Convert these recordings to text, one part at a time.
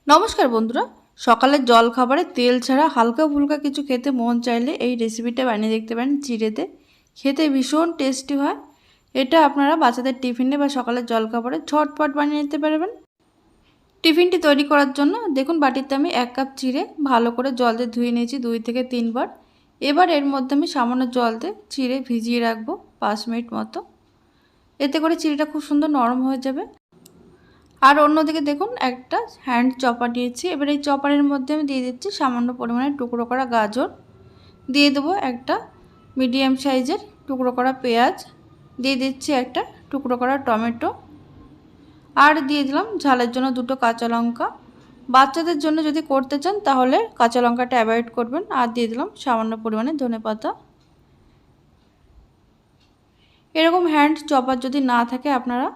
নমস্কার বন্ধুরা, সকালের জল খাবারে তেল ছাড়া হালকা ফুলকা কিছু খেতে মন চাইলে এই রেসিপিটা বানিয়ে দেখতে পারেন চিড়েতে। খেতে ভীষণ টেস্টি হয়। এটা আপনারা বাচ্চাদের টিফিনে বা সকালের জল খাবারে ঝটপট বানিয়ে নিতে পারবেন। টিফিনটি তৈরি করার জন্য দেখুন বাটিতে আমি 1 কাপ চিড়ে ভালো করে জল দিয়ে ধুয়ে নিয়েছি 2 থেকে 3 বার। এবার এর মধ্যে আমি সামান্য জল দিয়ে চিড়ে ভিজিয়ে রাখবো 5 মিনিট মতো। এতে করে চিড়েটা খুব সুন্দর নরম হয়ে যাবে। আর অন্যদিকে দেখুন একটা হ্যান্ড চপার নিয়েছি। এবার এই চপারের মধ্যে আমি দিয়ে দিচ্ছি সামান্য পরিমাণে টুকরো করা গাজর, দিয়ে দেবো একটা মিডিয়াম সাইজের টুকরো করা পেঁয়াজ, দিয়ে দিচ্ছি একটা টুকরো করা টমেটো, আর দিয়ে দিলাম ঝালের জন্য 2টো কাঁচা লঙ্কা। বাচ্চাদের জন্য যদি করতে চান তাহলে কাঁচা লঙ্কাটা অ্যাভয়েড করবেন। আর দিয়ে দিলাম সামান্য পরিমাণে ধনেপাতা। এরকম হ্যান্ড চপার যদি না থাকে আপনারা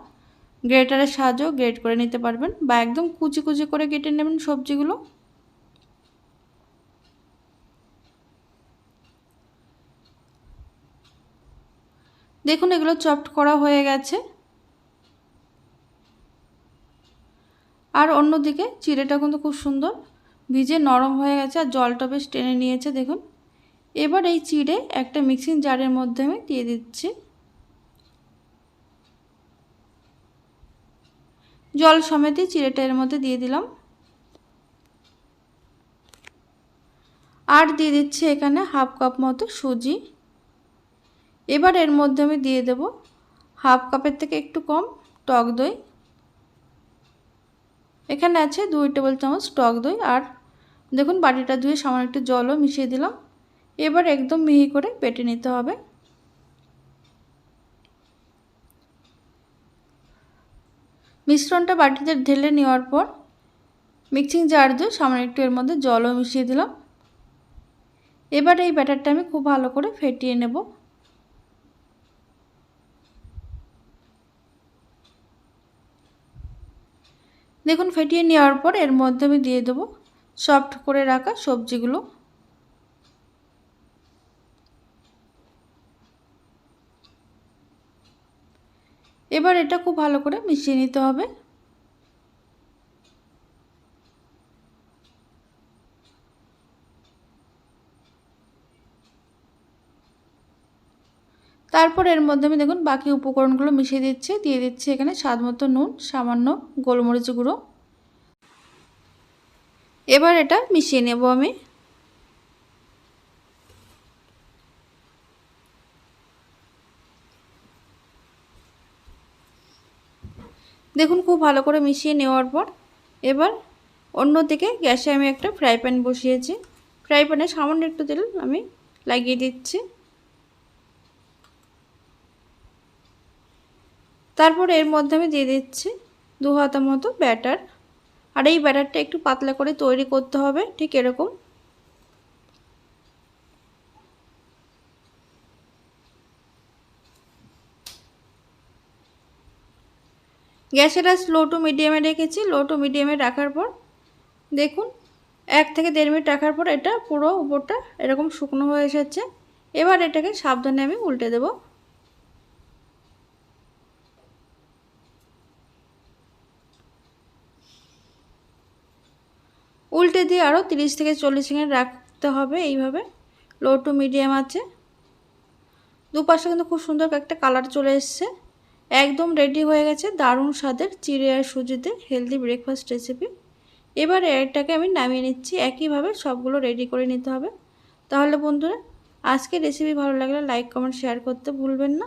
গ্রেটারের সাহায্যেও গ্রেট করে নিতে পারবেন, বা একদম কুচি কুচি করে কেটে নেবেন সবজিগুলো। দেখুন এগুলো চপড করা হয়ে গেছে। আর অন্যদিকে চিড়েটা কিন্তু খুব সুন্দর ভিজে নরম হয়ে গেছে আর জলটা বেশ টেনে নিয়েছে দেখুন। এবার এই চিড়ে একটা মিক্সিং জারের মধ্যে আমি দিয়ে দিচ্ছি। জল সমেতই চিড়েটা এর মধ্যে দিয়ে দিলাম। আর দিয়ে দিচ্ছি এখানে হাফ কাপ মতো সুজি। এবার এর মধ্যে আমি দিয়ে দেব হাফ কাপের থেকে একটু কম টক দই। এখানে আছে 2 টেবিল চামচ টক দই। আর দেখুন বাটিটা ধুয়ে সামান্য একটু জলও মিশিয়ে দিলাম। এবার একদম মিহি করে বেটে নিতে হবে। মিশ্রণটা বাটিতে ঢেলে নেওয়ার পর মিক্সিং জার দিয়ে সামান্য একটু এর মধ্যে জলও মিশিয়ে দিলাম। এবার এই ব্যাটারটা আমি খুব ভালো করে ফেটিয়ে নেব। দেখুন ফেটিয়ে নেওয়ার পর এর মধ্যে আমি দিয়ে দেবো সফট করে রাখা সবজিগুলো। এবার এটা খুব ভালো করে মিশিয়ে নিতে হবে। তারপর এর মধ্যে আমি দেখুন বাকি উপকরণগুলো মিশিয়ে দিচ্ছি। দিয়ে দিচ্ছি এখানে স্বাদ মতো নুন, সামান্য গোলমরিচ গুঁড়ো। এবার এটা মিশিয়ে নেব আমি। দেখুন খুব ভালো করে মিশিয়ে নেওয়ার পর এবার অন্যদিকে গ্যাসে আমি একটা ফ্রাই প্যান বসিয়েছি। ফ্রাই প্যানে সামান্য একটু তেল আমি লাগিয়ে দিচ্ছি। তারপর এর মধ্যে আমি দিয়ে দিচ্ছি 2 হাতা মতো ব্যাটার। আর এই ব্যাটারটা একটু পাতলা করে তৈরি করতে হবে, ঠিক এরকম। গ্যাসের আঁচ লো টু মিডিয়ামে রেখেছি। লো টু মিডিয়ামে রাখার পর দেখুন 1 থেকে 1.5 মিনিট রাখার পর এটা পুরো উপরটা এরকম শুকনো হয়ে এসেছে। এবার এটাকে সাবধানে আমি উল্টে দেব। উল্টে দিয়ে আরও 30 থেকে 40 সেকেন্ড রাখতে হবে এইভাবে লো টু মিডিয়াম আছে। দুপাশে কিন্তু খুব সুন্দর একটা কালার চলে এসছে। একদম রেডি হয়ে গেছে দারুণ স্বাদের চিড়ে আর সুজিতে হেলদি ব্রেকফাস্ট রেসিপি। এবার এটাকে আমি নামিয়ে নিচ্ছি। একইভাবে সবগুলো রেডি করে নিতে হবে। তাহলে বন্ধুরা আজকের রেসিপি ভালো লাগলে লাইক, কমেন্ট, শেয়ার করতে ভুলবেন না।